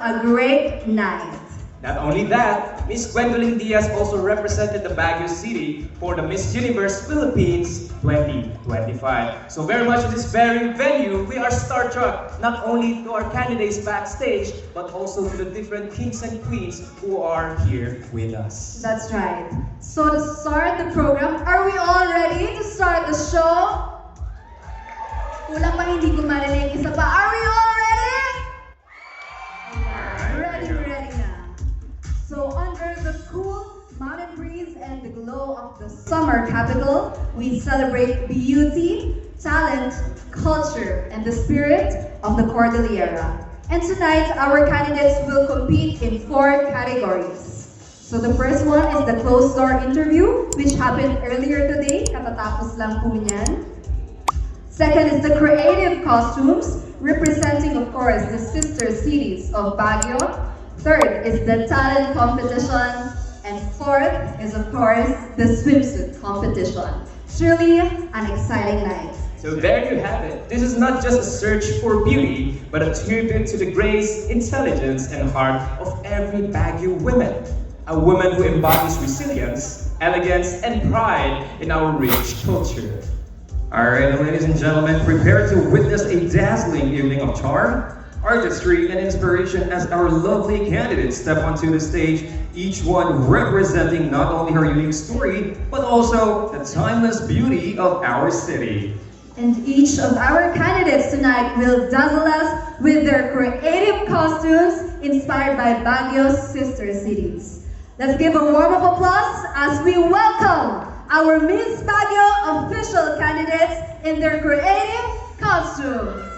a great night. Not only that, Miss Gwendolyn Diaz also represented the Baguio City for the Miss Universe Philippines 2025. So very much in this very venue, we are starstruck not only to our candidates backstage, but also to the different kings and queens who are here with us. That's right. So to start the program, are we all ready to start the show? Kulang pa hindi ko marinig. Isa pa, are we all ready? Ready na. So under the cool mountain breeze and the glow of the summer capital, we celebrate beauty, talent, culture, and the spirit of the Cordillera. And tonight, our candidates will compete in 4 categories. So the first one is the closed-door interview, which happened earlier today. Katatapos lang po niyan. Second is the creative costumes, representing, of course, the sister cities of Baguio. Third is the talent competition. And fourth is, of course, the swimsuit competition. Surely an exciting night. So there you have it. This is not just a search for beauty, but a tribute to the grace, intelligence, and heart of every Baguio woman. A woman who embodies resilience, elegance, and pride in our rich culture. Alright, ladies and gentlemen, prepare to witness a dazzling evening of charm, artistry, and inspiration as our lovely candidates step onto the stage, each one representing not only her unique story, but also the timeless beauty of our city. And each of our candidates tonight will dazzle us with their creative costumes inspired by Baguio's sister cities. Let's give a warm of applause as we welcome our Miss Baguio official candidates in their creative costumes.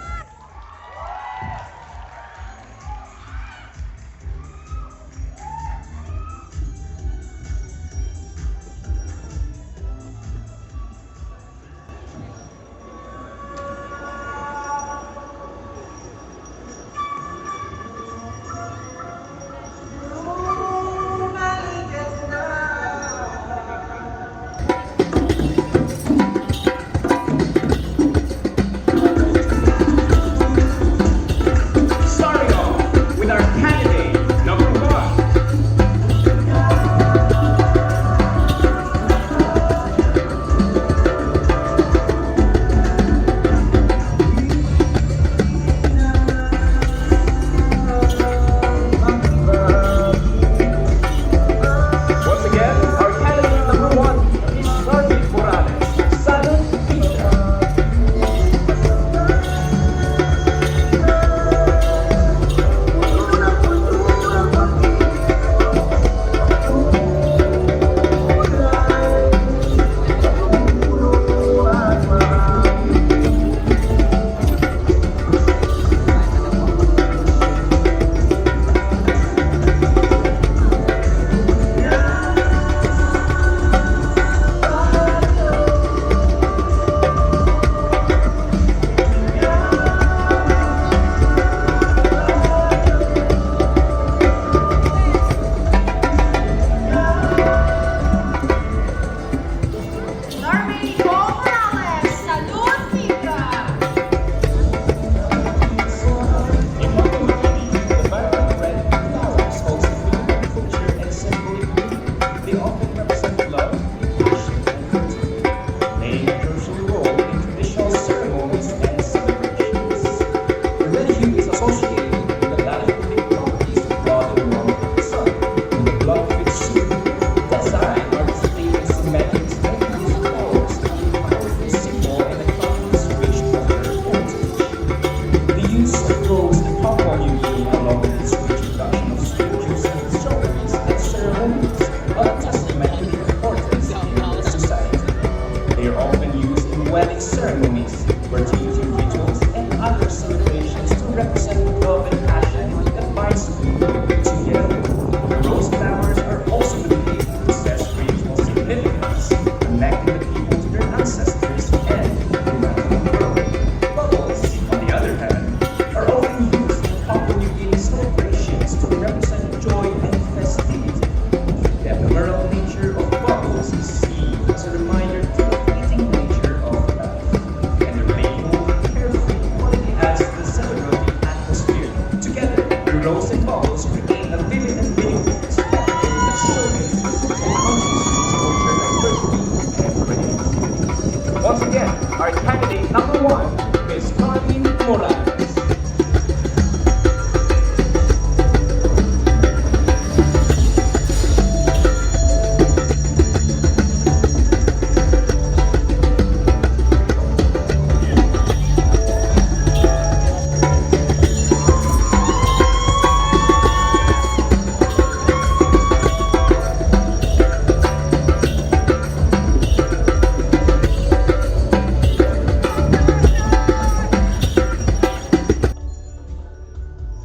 Holy Balls create a vivid and meaningful spectacle that showcases and contributes to cultural diversity and creativity. Once again, our candidate number one is Carmen Morales.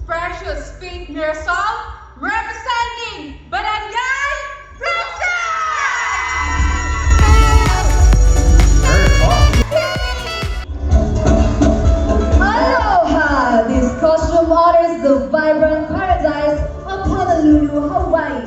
Precious Pink Mirasol, representing Barangay Aloha! This costume honors the vibrant paradise of Honolulu, Hawaii,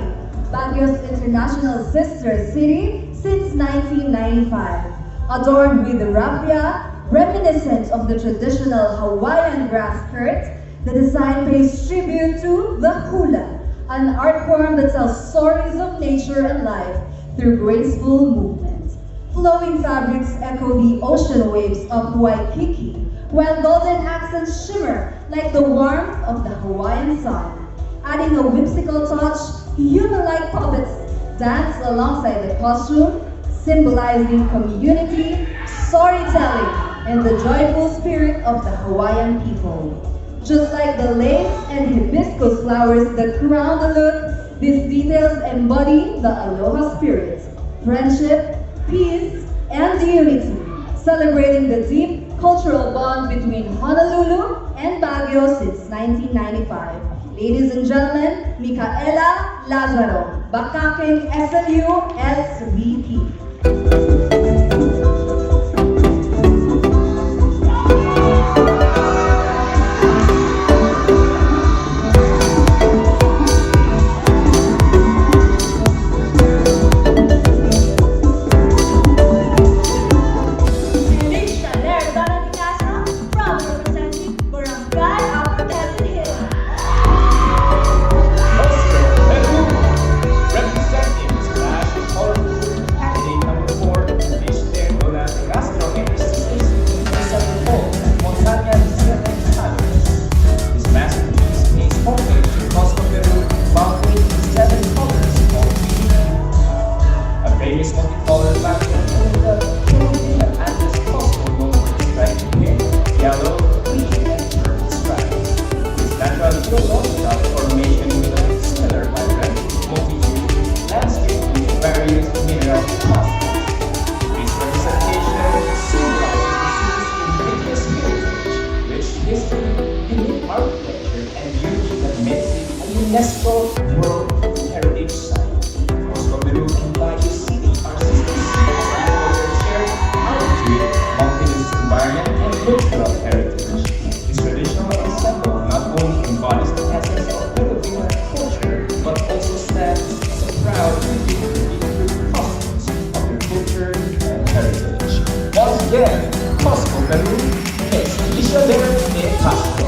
Baguio's international sister city since 1995. Adorned with the raffia, reminiscent of the traditional Hawaiian grass skirt, the design pays tribute to the hula, an art form that tells stories of nature and life through graceful movement. Flowing fabrics echo the ocean waves of Waikiki, while golden accents shimmer like the warmth of the Hawaiian sun. Adding a whimsical touch, human-like puppets dance alongside the costume, symbolizing community, storytelling, and the joyful spirit of the Hawaiian people. Just like the lace and hibiscus flowers that crown the look, these details embody the aloha spirit, friendship, peace, and unity, celebrating the deep cultural bond between Honolulu and Baguio since 1995. Ladies and gentlemen, Micaela Lazaro, Bakaking SLU SVP. UNESCO World Heritage Site. Moscow, Peru, and Baguio City are sister cities that share altitude, mountainous environment, and cultural heritage. This traditional ensemble not only embodies the essence of Filipino culture, but also stands as a proud contributor to customs of their culture and heritage. Once again, Moscow, Peru, Miss Isabel Castro.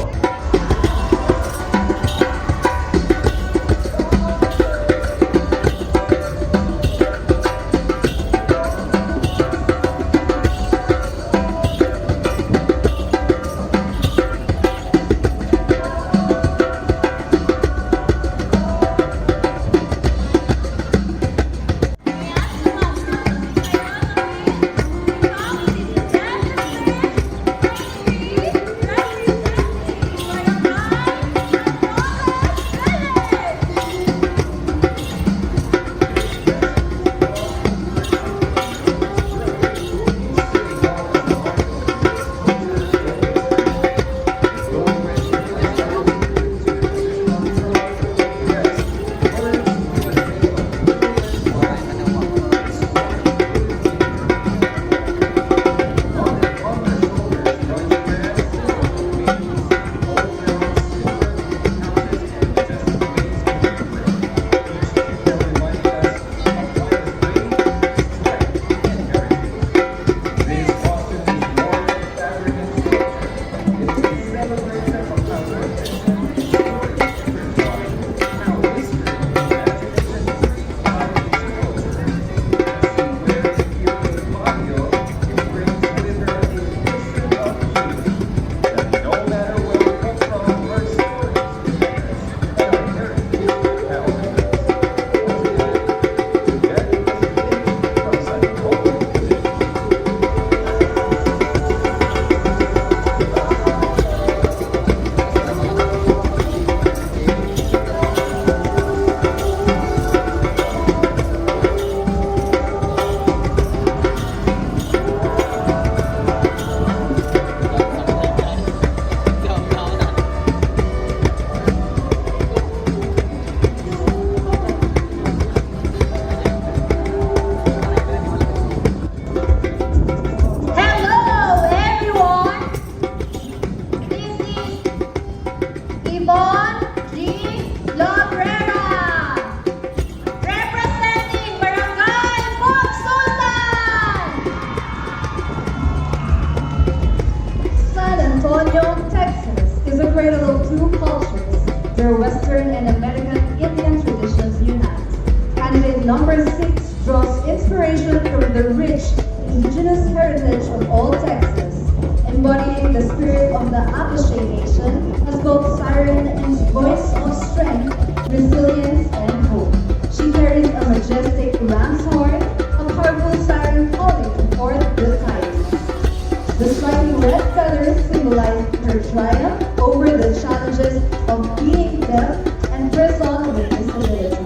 where Western and American Indian traditions unite. Candidate number 6 draws inspiration from the rich indigenous heritage of all Texas, embodying the spirit of the Apache Nation as both siren and voice of strength, resilience, and hope. She carries a majestic ram's horn, a powerful siren calling forth the tidings. The slightly red feathers symbolize her triumph over the challenges of being deaf and person with disabilities,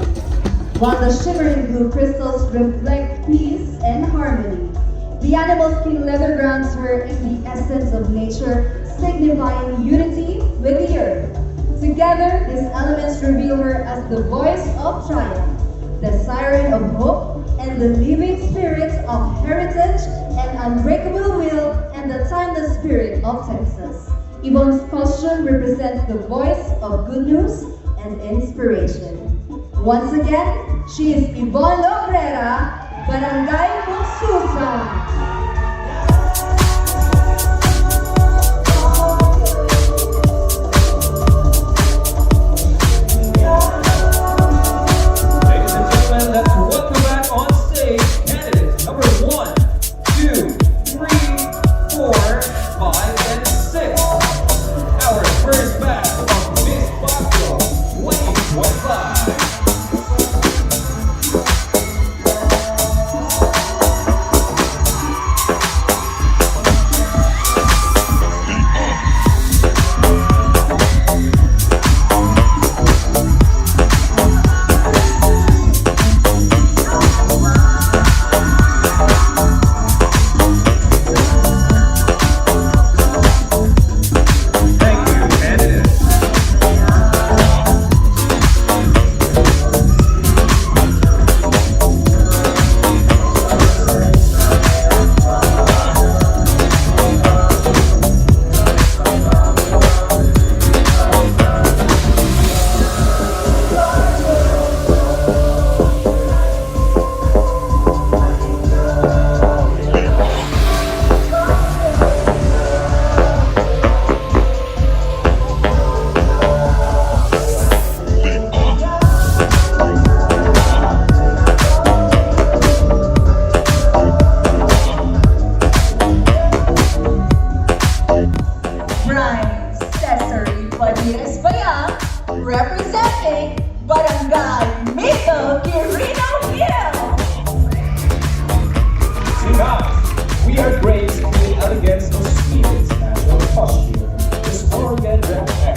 while the shimmering blue crystals reflect peace and harmony. The animal skin leather grounds her in the essence of nature, signifying unity with the earth. Together, these elements reveal her as the voice of triumph, the siren of hope, and the living spirit of heritage and unbreakable will and the timeless spirit of Texas. Yvonne's costume represents the voice of good news and inspiration. Once again, she is Yvonne Obrera, Barangay Buksusan. Representing Barangay Mito Quirino Hill. Tonight, we are graced with elegance of Sweden's national costume. This organ red hair,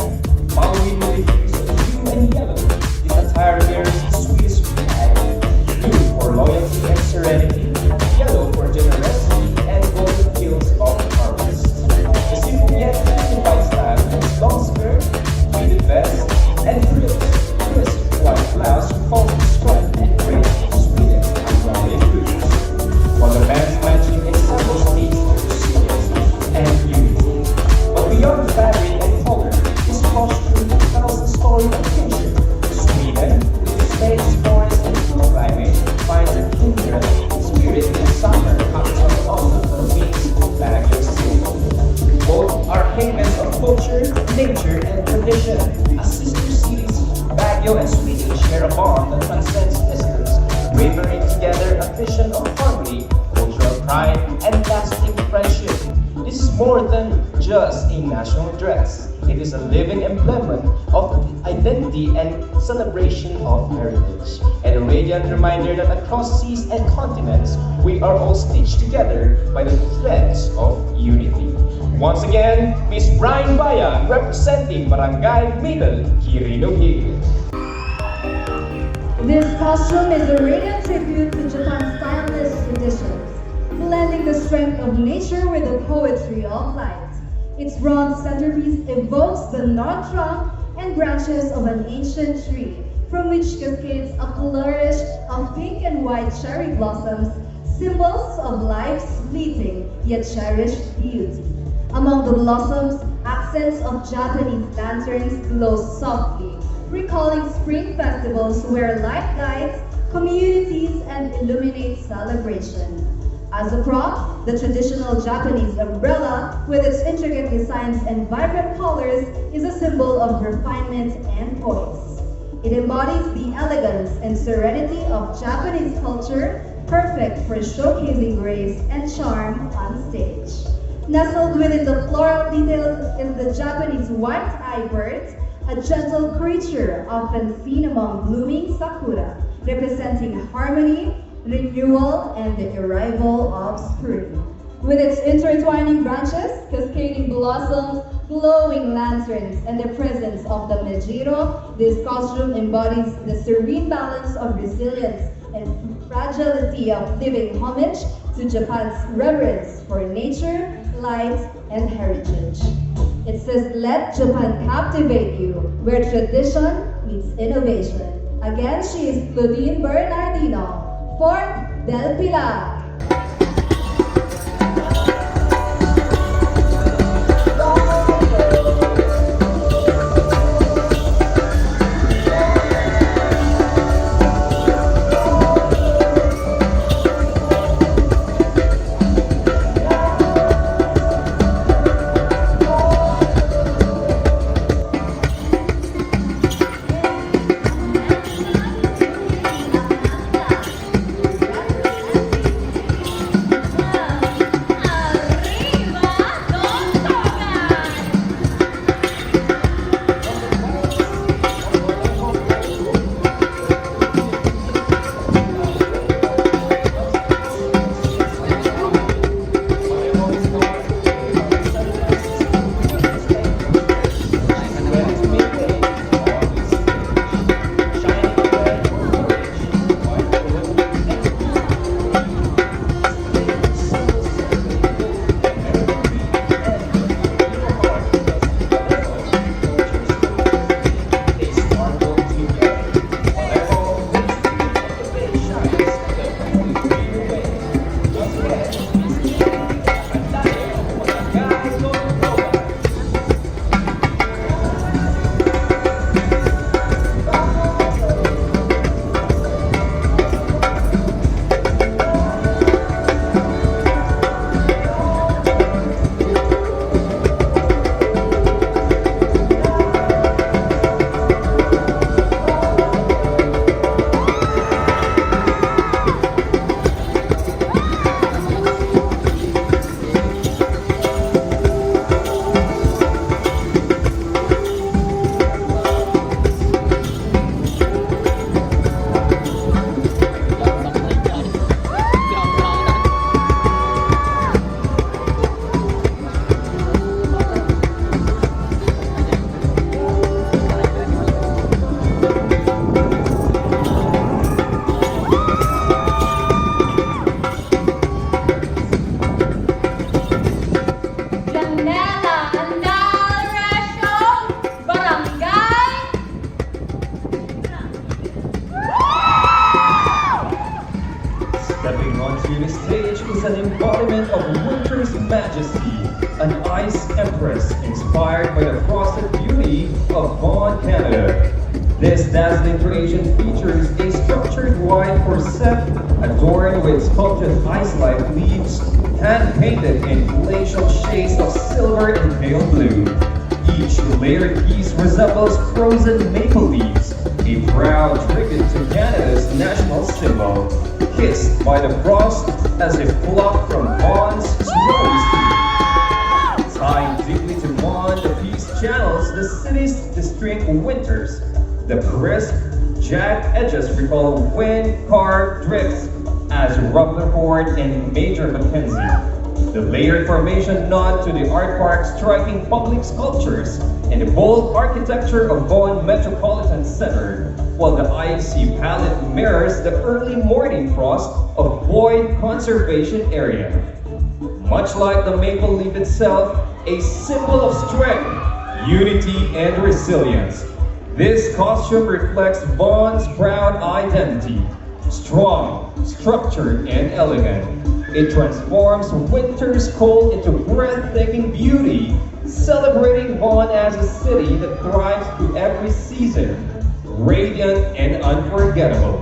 following with the hues of blue and yellow. This attire bears the Swedish flag. Blue for loyalty and serenity, yellow for generosity and golden fields of harvest. The simple yet dignified style is long skirt, pleated vest, and crisp white blouse falls to stripe and great Sweden and rallying boots, while the band's matching examples speaks to resilience and unity. But beyond fabric and color, this costume tells the story of kinship. Sweden, with its lakes, forests, and cool climate, finds a kindred spirit in summer, capital of the Philippines, Baguio City. Both are havens of culture, nature, and tradition. As sister cities, Baguio and Sweden share a bond that transcends distance, wavering together a vision of harmony, cultural pride, and lasting friendship. This is more than just a national dress. It is a living emblem of identity and celebration of heritage, and a radiant reminder that across seas and continents, we are all stitched together by the threads of unity. Once again, Miss Brian Bayan representing Barangay Middle, Quirino Hill. This costume is a radiant tribute to Japan's timeless traditions, blending the strength of nature with the poetry of light. Its bronze centerpiece evokes the gnarled trunk and branches of an ancient tree, from which cascades a flourish of pink and white cherry blossoms, symbols of life's fleeting yet cherished beauty. Among the blossoms, accents of Japanese lanterns glow softly, recalling spring festivals where light guides communities and illuminates celebration. As a prop, the traditional Japanese umbrella, with its intricate designs and vibrant colors, is a symbol of refinement and poise. It embodies the elegance and serenity of Japanese culture, perfect for showcasing grace and charm on stage. Nestled within the floral details is the Japanese white-eyed bird, a gentle creature often seen among blooming sakura, representing harmony, renewal, and the arrival of spring. With its intertwining branches, cascading blossoms, glowing lanterns, and the presence of the Mejiro, this costume embodies the serene balance of resilience and fragility of living homage to Japan's reverence for nature, light, and heritage. It says, "Let Japan captivate you," where tradition meets innovation. Again, she is Claudine Bernardino, 4th Del Pilar. Stepping onto the stage is an embodiment of winter's majesty, an ice empress inspired by the frosted beauty of Vaughan, Canada. This dazzling creation features a structured white corset adorned with sculpted ice-like leaves, hand-painted in glacial shades of silver and pale blue. Each layered piece resembles frozen maple leaves, a proud tribute to Canada's national symbol, kissed by the frost as if plucked from Vaughan's snowy street. Tied deeply to Vaughan, the piece channels the city's distinct winters. The crisp, jagged edges recall wind-carved drifts as Rutherford and Major Mackenzie. The layered formation nod to the art park's striking public sculptures and the bold architecture of Vaughan Metropolitan Center, while the icy palette mirrors the early morning frost of Boyd Conservation Area. Much like the maple leaf itself, a symbol of strength, unity, and resilience, this costume reflects Vaughan's proud identity, strong, structured, and elegant. It transforms winter's cold into breathtaking beauty, celebrating Vaughan as a city that thrives through every season, radiant and unforgettable.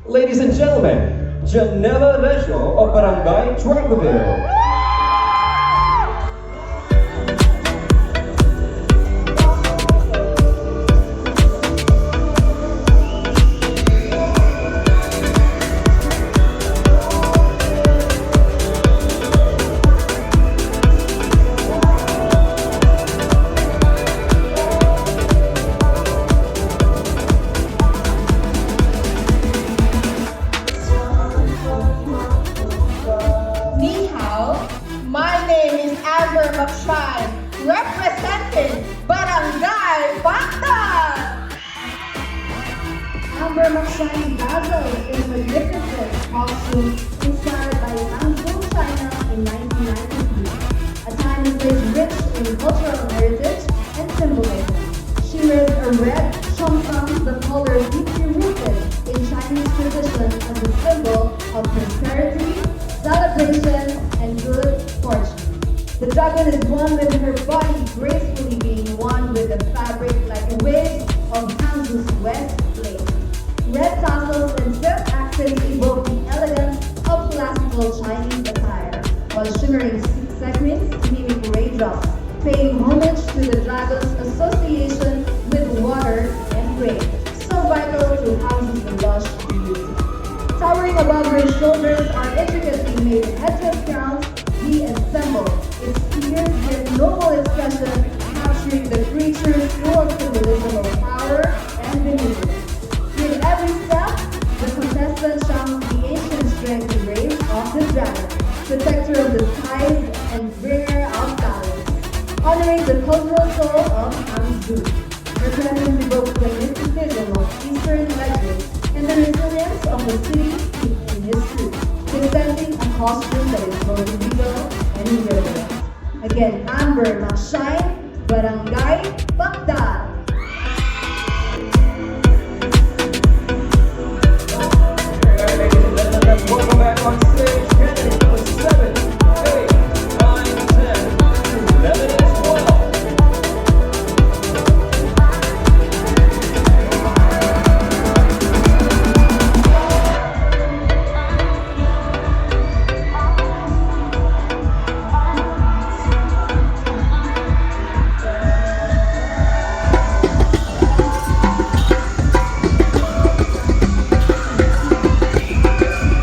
Ladies and gentlemen, Janela Recio of Barangay Tracoville. Amber McShine dazzled in a magnificent costume inspired by Hangzhou, China in 1993. A time and place rich in cultural heritage and symbolism. She wears a red cheongsam, the color deeply rooted in Chinese tradition as a symbol of prosperity, celebration, and good fortune. The dragon is one with her body gracefully being one with the fabric like a wave of Hangzhou's west plate. Red tassels and silk accents evoke the elegance of classical Chinese attire, while shimmering sequins mimic raindrops, paying homage to the dragon's association with water and rain, so vital to Hangzhou's lush beauty. Towering above her shoulders are intricately made headdress crowns, the ensemble, its fierce yet noble expression capturing the creature's full symbolism of power and benevolence. With every step, the contestant chants the ancient strength and grace of the dragon, protector of the skies and bringer of balance, honoring the cultural soul of Hangzhou. Her presence evokes the mysticism of Eastern legends and the resilience of the city in history, presenting a costume that is both regal and enjoyable. Again, Amber McShine, Barangay Bagdad. Welcome back on stage. Candidate number 7, 8, 9, 10, 11, and 12.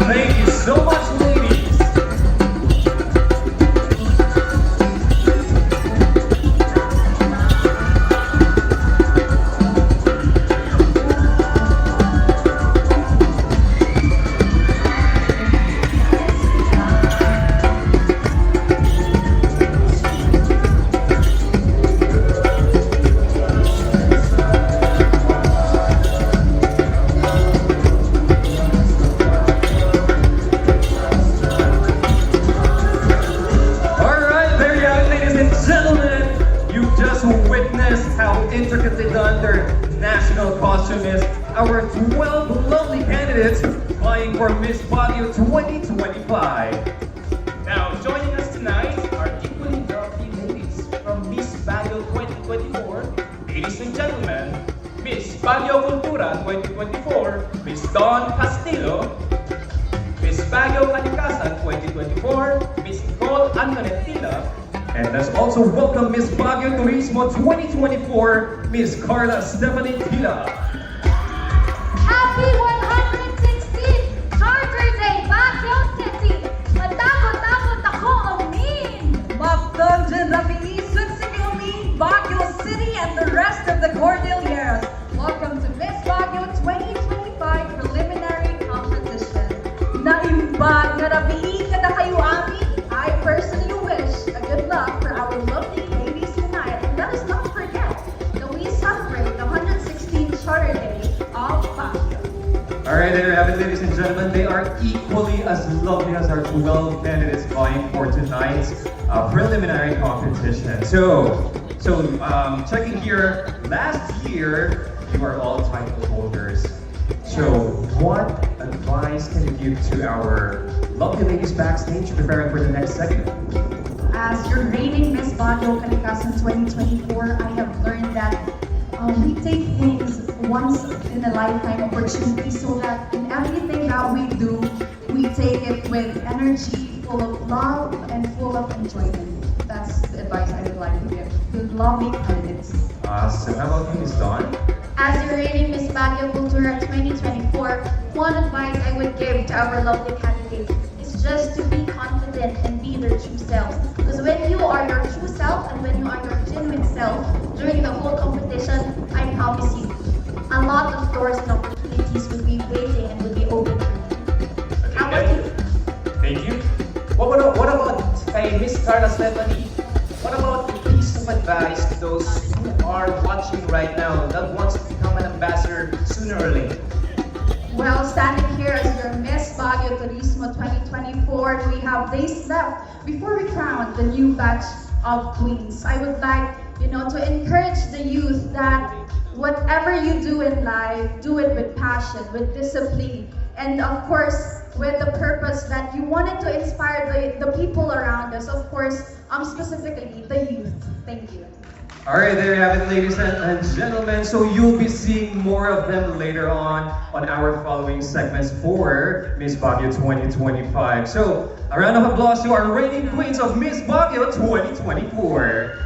Thank you so much, ladies. Alright, there you have it, ladies and gentlemen. You just witnessed how intricately done their national costume is. Our 12 lovely candidates vying for Miss Baguio 2025. Now, joining us tonight are equally lovely ladies from Miss Baguio 2024. Ladies and gentlemen, Miss Baguio Cultura 2024, Miss Dawn Castillo, Miss Baguio Kalikasan 2024, Miss Nicole Antonettina, And let's also welcome Miss Baguio Turismo 2024, Miss Carla Stephanie Tila. Happy 116th Charter Day, Baguio City! Matakot-takot ako, Amin! Magdonjan Rabini, Sunsing Amin, Baguio City, and the rest of the Cordilleras. Welcome to Miss Baguio 2025 Preliminary Competition. Naimbag na Rabini kada kayo, Ami. I personally wish a good luck for our lovely ladies tonight. And let us not forget that we celebrate the 116th Charter Day of Baguio. Alright, there you have it, ladies and gentlemen. They are equally as lovely as our 12 candidates vying for tonight's preliminary competition. So checking here, last year you are all title holders. So what advice can you give to our lovely ladies backstage preparing for the next segment? As your reigning Miss Baguio Kalikasan 2024, I have learned that we take things once in a lifetime opportunity so that in everything that we do, we take it with energy, full of love and full of enjoyment. That's the advice I would like to give to lovely candidates. So how about you, Miss Dawn? As your reigning Miss Baguio Cultura 2024, one advice I would give to our lovely candidates is just to be confident and be their true selves. Because when you are your true self and when you are your genuine self during the whole competition, I promise you, a lot of doors and opportunities will be waiting and will be open. How about you? Thank you. What about kay Miss Carla Stephanie? What about the piece of advice to those who are watching right now that wants to become an ambassador sooner or later? standing here as your Miss Baguio Turismo 2024. We have days left before we crown the new batch of queens. I would like, to encourage the youth that whatever you do in life, do it with passion, with discipline, and of course, with the purpose that you wanted to inspire the people around us, of course, specifically the youth. Thank you. All right, there you have it, ladies and gentlemen. So you'll be seeing more of them later on our following segments for Miss Baguio 2025. So a round of applause to our reigning queens of Miss Baguio 2024.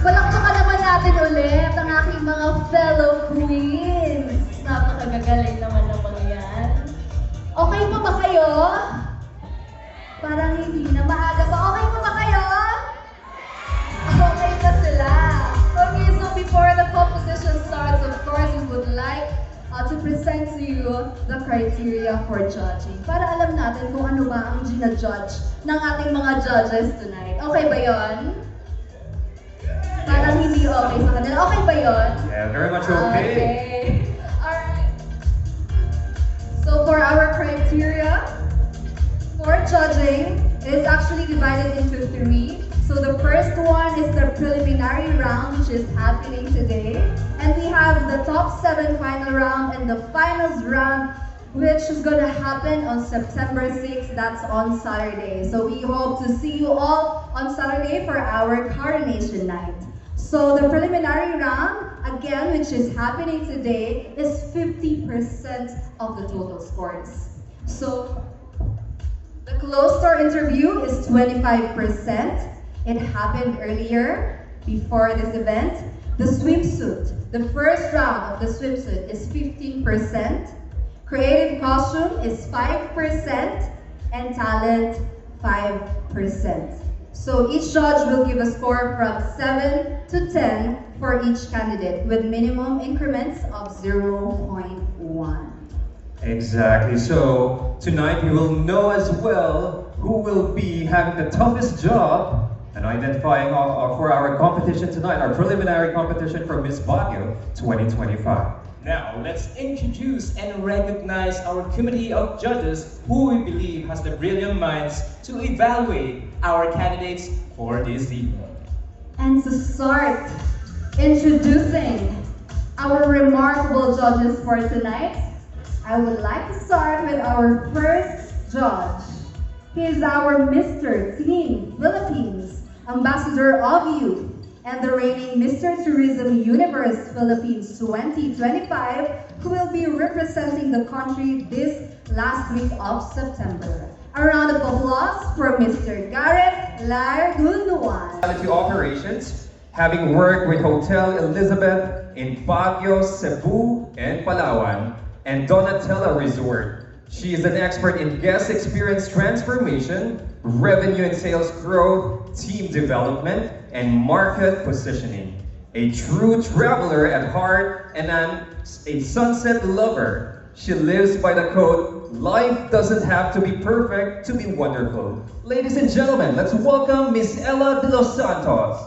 Palakpakan naman natin ulit ang aking mga fellow queens. Napakagagaling naman ng mga yan. Okay pa ba kayo? Parang hindi na maaga pa. Okay pa ba kayo? Okay na sila. Okay, so before the competition starts, of course, we would like to present to you the criteria for judging. Para alam natin kung ano ba ang gina-judge ng ating mga judges tonight. Okay ba yon? Parang hindi okay sa kanila. Okay ba yon? Yeah, very much okay. Okay. Alright. So for our criteria for judging is actually divided into 3. So the first one is the preliminary round, which is happening today. And we have the top 7 final round and the finals round, which is going to happen on September 6th. That's on Saturday. So we hope to see you all on Saturday for our coronation night. So the preliminary round, again, which is happening today, is 50% of the total scores. So the closed-door interview is 25%. It happened earlier, before this event. The swimsuit, the first round of the swimsuit is 15%. Creative costume is 5%. And talent, 5%. So each judge will give a score from 7 to 10 for each candidate with minimum increments of 0.1. Exactly. So tonight we will know as well who will be having the toughest job and identifying for our competition tonight, our preliminary competition for Miss Baguio 2025. Now, let's introduce and recognize our committee of judges who we believe has the brilliant minds to evaluate our candidates for this evening. And to start introducing our remarkable judges for tonight, I would like to start with our first judge. He is our Mr. Teen Philippines Ambassador of Youth and the reigning Mr. Tourism Universe Philippines 2025, who will be representing the country this last week of September. A round of applause for Mr. Garrett Largunuan. Quality operations, having worked with Hotel Elizabeth in Baguio, Cebu, and Palawan, and Donatella Resort. She is an expert in guest experience transformation, revenue and sales growth, team development, and market positioning. A true traveler at heart and a sunset lover. She lives by the quote, "Life doesn't have to be perfect to be wonderful." Ladies and gentlemen, let's welcome Miss Ella de los Santos.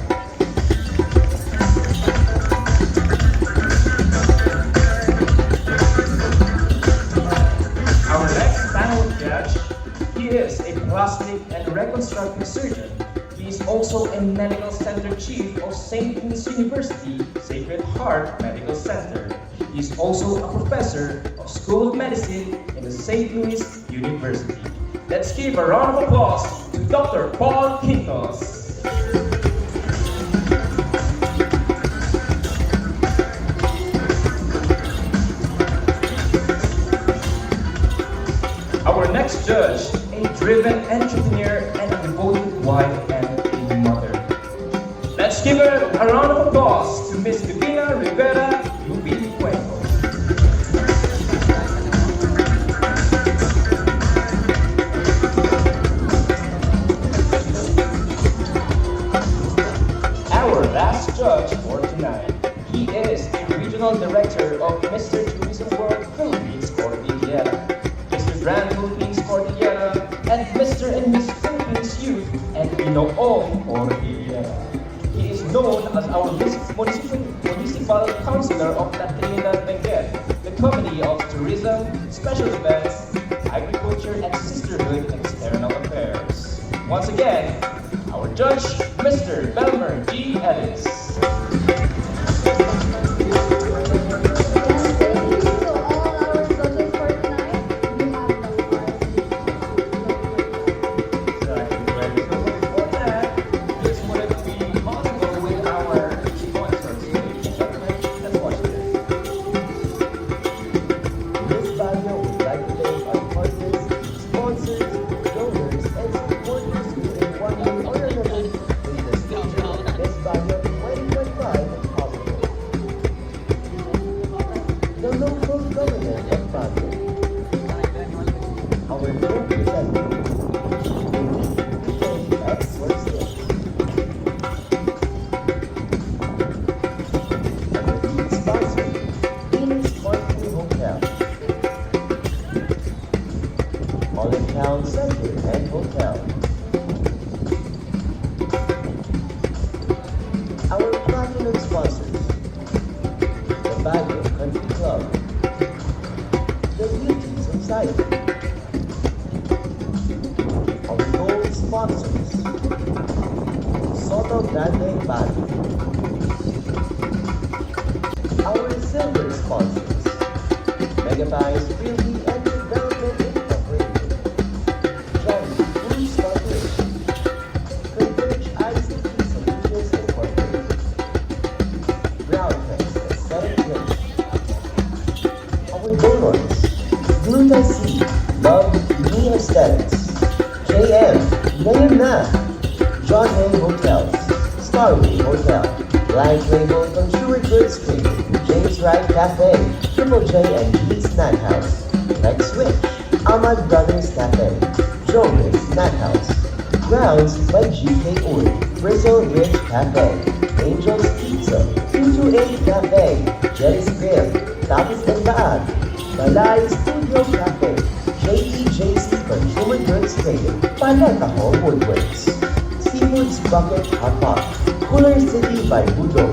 Our next panel judge, he is a plastic and reconstructive surgeon. He is also a medical center chief of St. Louis University Sacred Heart Medical Center. He is also a professor of School of Medicine in the St. Louis University. Let's give a round of applause to Dr. Paul Quintos. Our next judge, a driven entrepreneur and a devoted wife and a mother. Let's give her a round of applause to Miss Divina Rivera Lubicuenco. Our last judge for tonight, he is the regional director of Mr. Tourism World Philippines Cordillera. Grand Philippines Cordillera, and Mr. and Miss Philippines Youth and Inoong Cordillera. He is known as our municipal Municipal Councilor of La Trinidad Benguet, the Committee of Tourism, Special Events, Agriculture and Sisterhood External Affairs. Once again, our judge, Mr. Belmer G. Ellis. Town Center and Hotel. Our platinum sponsors, the Baguio Country Club, the Beauty Society. Our gold sponsors, Soto Grande Baguio. Our silver sponsors, Megabytes Realty and Development Incorporated, Johnny Foods Corporation, Converge ICT Solutions Incorporated, Browntex Aesthetic Drink. Our donors, Gluta C, Love Me Aesthetics, JM, Mayor Na, John Hay Hotels, Starway Hotel, Blank Label Consumer Goods Trading, James Wright Cafe, Triple J and G Snack House, Rex Switch, Ahmad Brothers Cafe, Joe Riggs Snack House, Grounds by GK Oil, Bristle Ridge Cafe, Angels Pizza, 228 Cafe, Jerry's Grill, Tapis and Baad, Balay Studio Cafe, JEJC Consumer Goods Trading, Paleta Home Woodworks, Seafood's Bucket Hot Pot, Cooler City by Budo,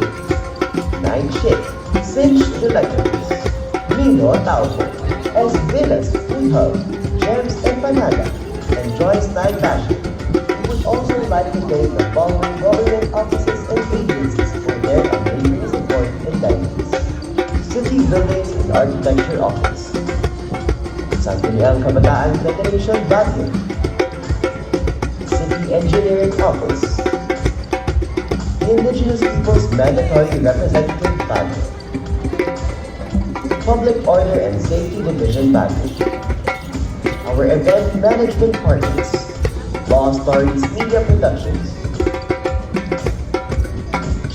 Night Shift, Cinch Electrics, Mino Taupo, S Villas Food Hub, Gems Empanada, and Joyce Night Fashion. We would also like to thank the following government offices and agencies for their unwavering support and guidance. City Buildings and Architecture Office, San Miguel Kabataan Federation Baguio, City Engineering Office, Indigenous Peoples Mandatory Representative Baguio, Public Order and Safety Division Baguio, our event management partners, Law Stories Media Productions,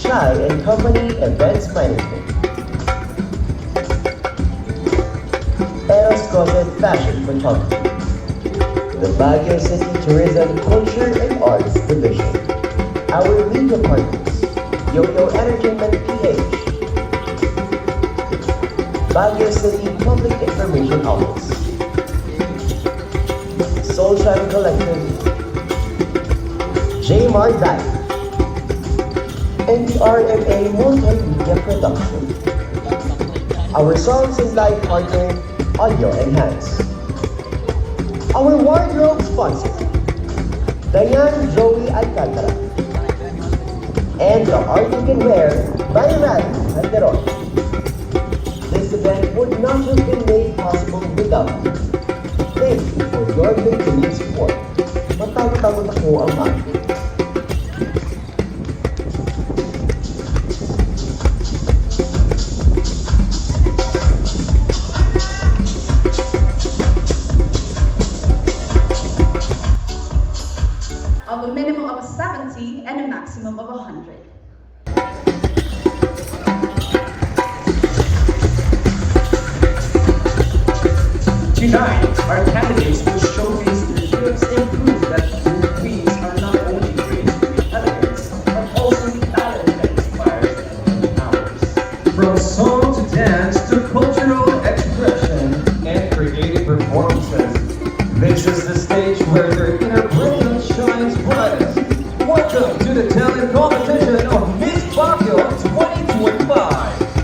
Chai and Company Events Management, Eros Closet Fashion Photography, the Baguio City Tourism Culture and Arts Division, our media partners, Yo-Yo Entertainment PH, Baguio City Public Information Office, Soulshine Collective, J-Mar Dive, and the RMA Multimedia Production. Our songs and live partner, Audio Enhance. Our wardrobe sponsor, Diane Joey Alcantara, and the art you can wear by Randy Calderon. This event would not have been made possible without you. Thank you for your continued support. Matawag-tawag ako ang mami. Of a minimum of 70 and a maximum of 100. Tonight, our candidates will showcase their gifts and prove that queens are not only graced with elegance, but also with talent that inspires and empowers. From song to dance to cultural expression and creative performances, this is the stage where their inner brilliance shines brightest. Welcome to the talent competition of Miss Baguio 2025.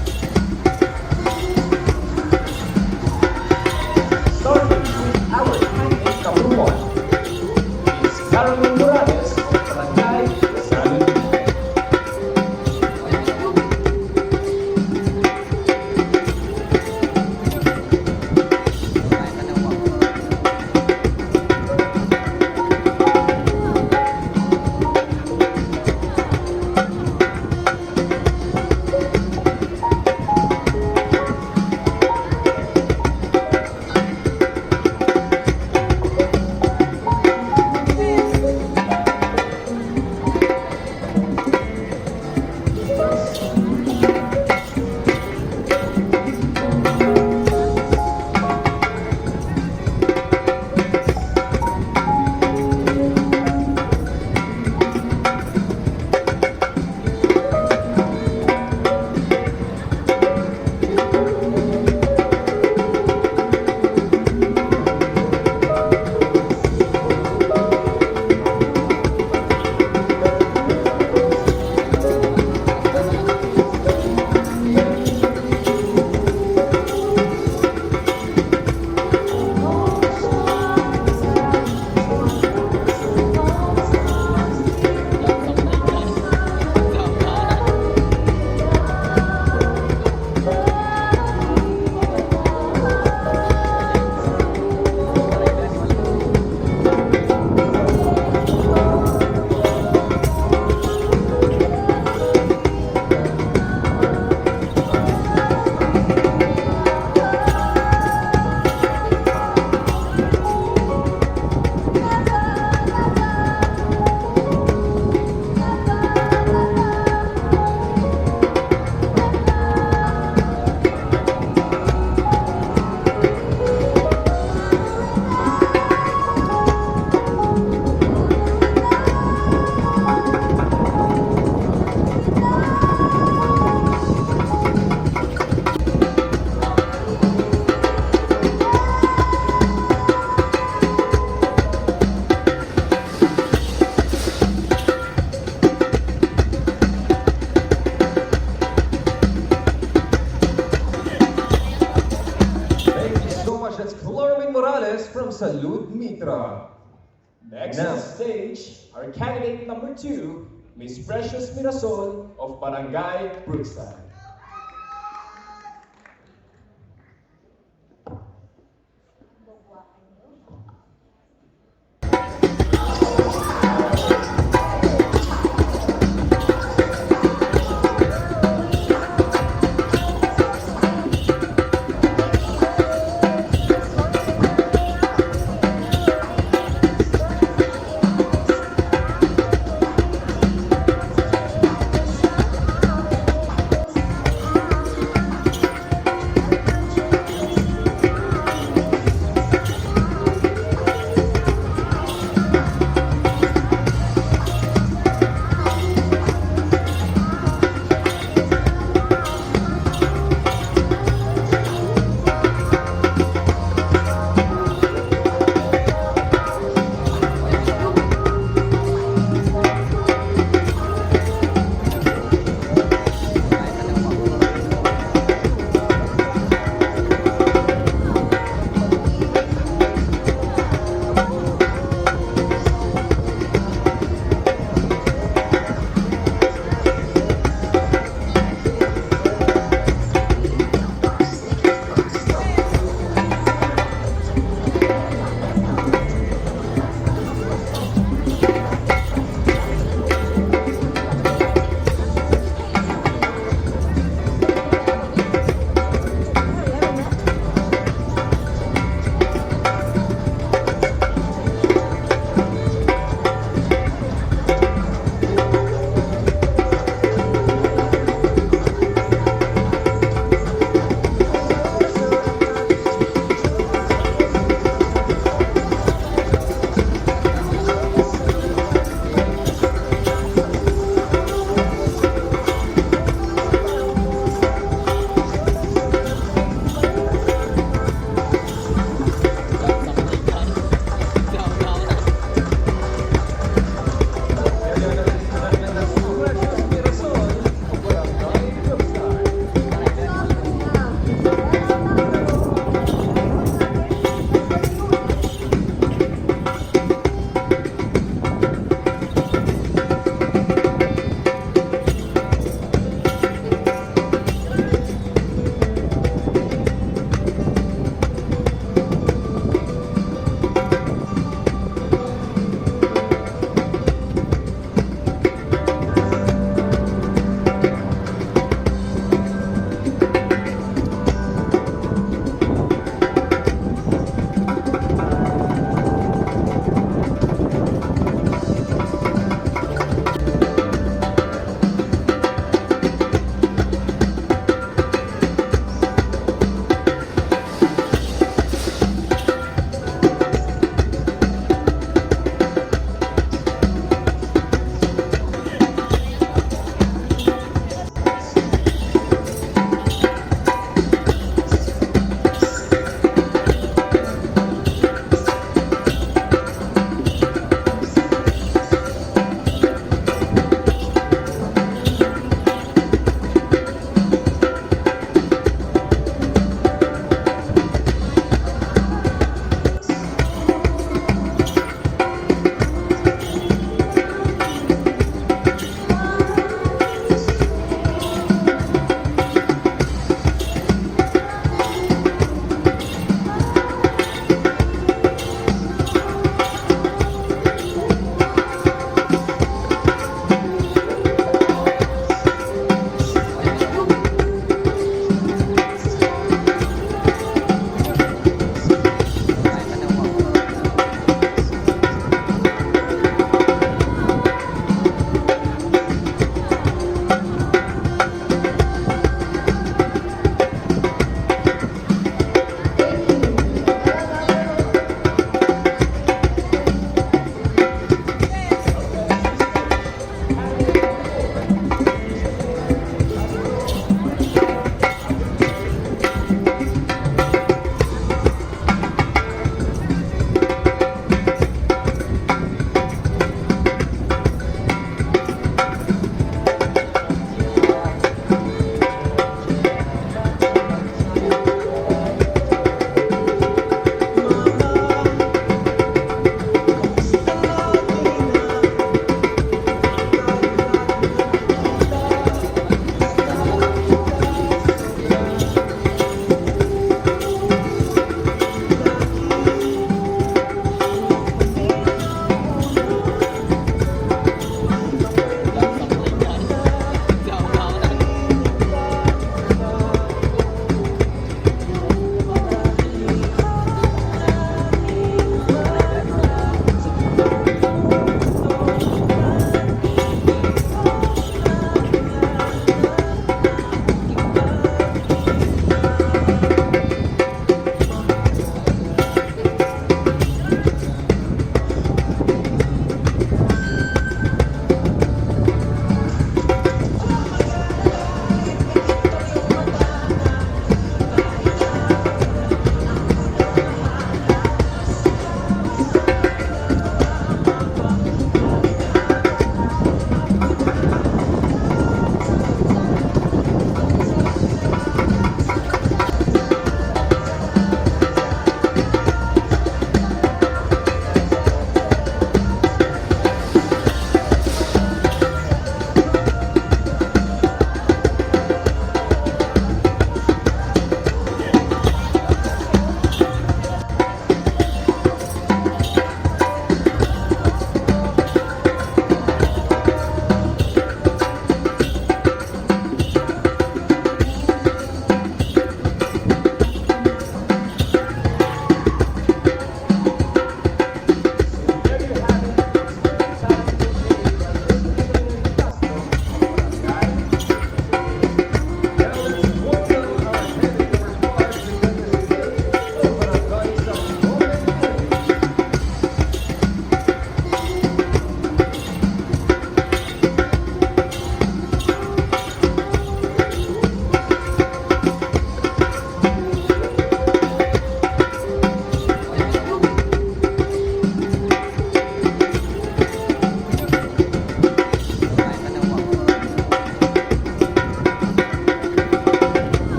Salud Mitra. Next Now- on stage, our candidate number 2, Miss Precious Mirasol of Barangay Brookside.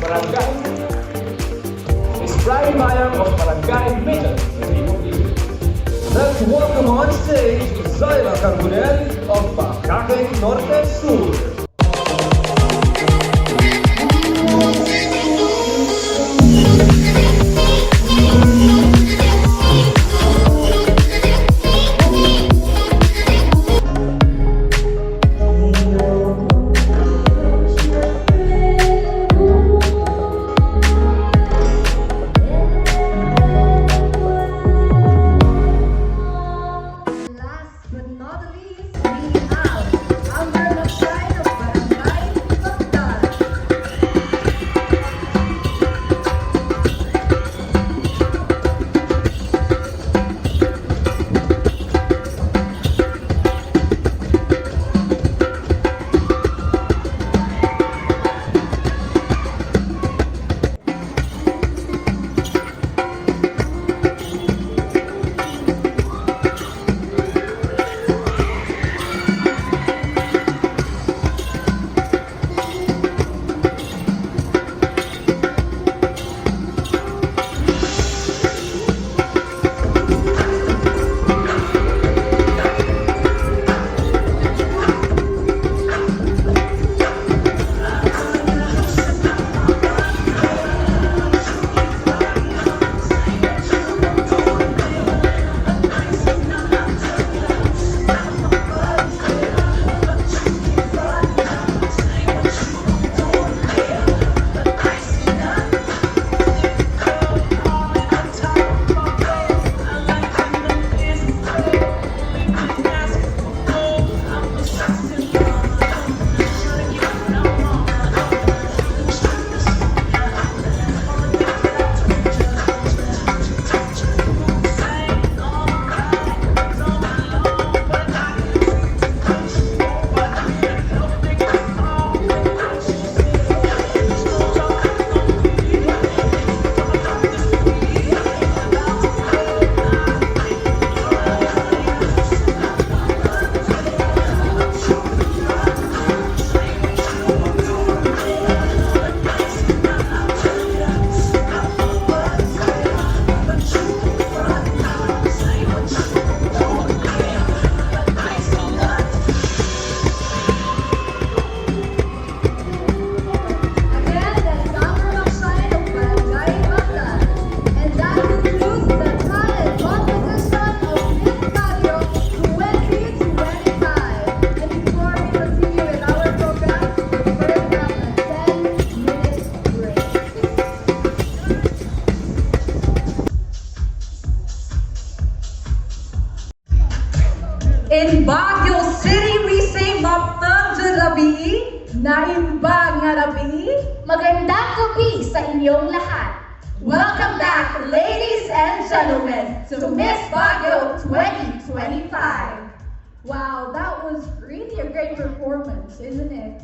Barangay. Miss Brian Bayang of Barangay Middle. Let's welcome on stage Zaira Carbonell of Bacakeng Norte Sur. Last but not least, we have Amber Magsain of Barangay Magdal. In Baguio City, we say Maptang Jalabi, Naimbang Ngarabi. Magandang gabi sa inyong lahat. Welcome back, ladies and gentlemen, to Miss Baguio 2025. Wow, that was really a great performance, isn't it?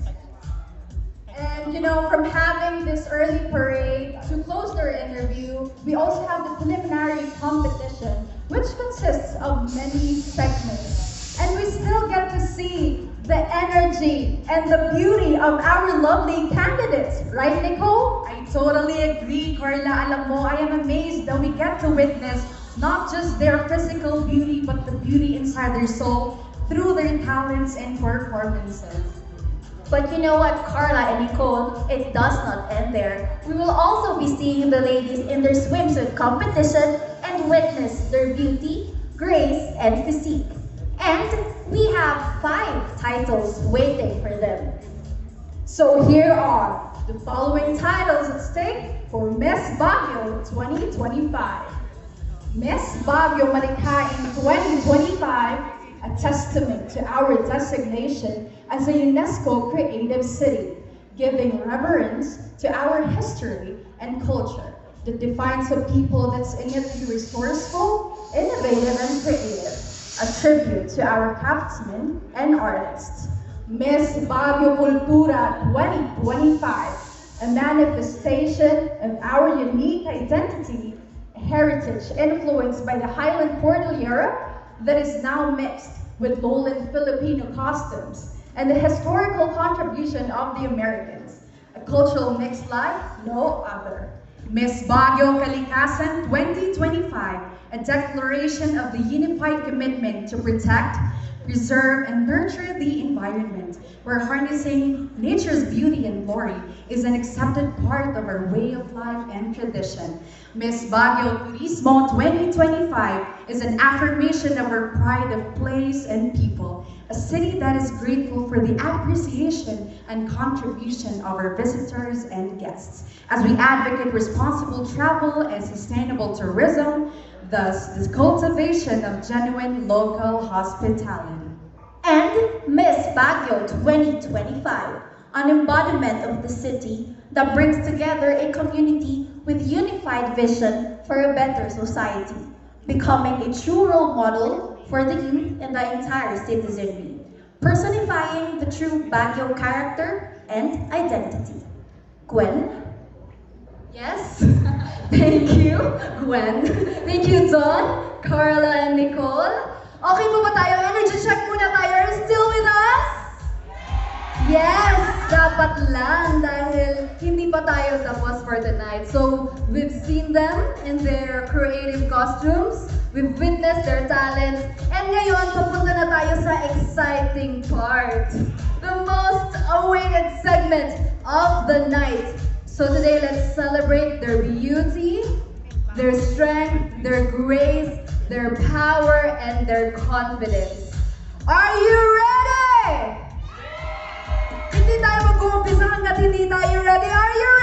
And you know, from having this early parade to close their interview, we also have the preliminary competition, which consists of many segments. And we still get to see the energy and the beauty of our lovely candidates, right, Nicole? I totally agree, Carla. Alam mo, I am amazed that we get to witness not just their physical beauty, but the beauty inside their soul through their talents and performances. But you know what, Carla and Nicole, it does not end there. We will also be seeing the ladies in their swimsuit competition and witness their beauty, grace, and physique. And we have 5 titles waiting for them. So here are the following titles at stake for Miss Baguio 2025. Miss Baguio Malikhain 2025, a testament to our designation as a UNESCO Creative City, giving reverence to our history and culture that defines a people that's in it to be resourceful, innovative, and creative. A tribute to our craftsmen and artists. Miss Baguio Cultura 2025, a manifestation of our unique identity, heritage influenced by the Highland Cordillera that is now mixed with lowland Filipino customs and the historical contribution of the Americans. A cultural mixed life, no other. Miss Baguio Kalikasan 2025, a declaration of the unified commitment to protect, preserve, and nurture the environment, where harnessing nature's beauty and glory is an accepted part of our way of life and tradition. Miss Baguio Turismo 2025 is an affirmation of our pride of place and people, a city that is grateful for the appreciation and contribution of our visitors and guests, as we advocate responsible travel and sustainable tourism, thus the cultivation of genuine local hospitality. And Miss Baguio 2025, an embodiment of the city that brings together a community with unified vision for a better society, becoming a true role model for the youth and the entire citizenry, personifying the true Baguio character and identity. Gwen? Yes. Thank you, Gwen. Thank you, Don, Carla, and Nicole. Okay po ba tayo? Energy check muna tayo. Are you still with us? Yes, dapat lang dahil hindi pa tayo tapos for tonight. So, we've seen them in their creative costumes, we've witnessed their talents, and ngayon, papunta na tayo sa exciting part. The most awaited segment of the night. So today, let's celebrate their beauty, their strength, their grace, their power, and their confidence. Are you ready? Hindi tayo mag-uumpisa hanggat hindi tayo ready. Are you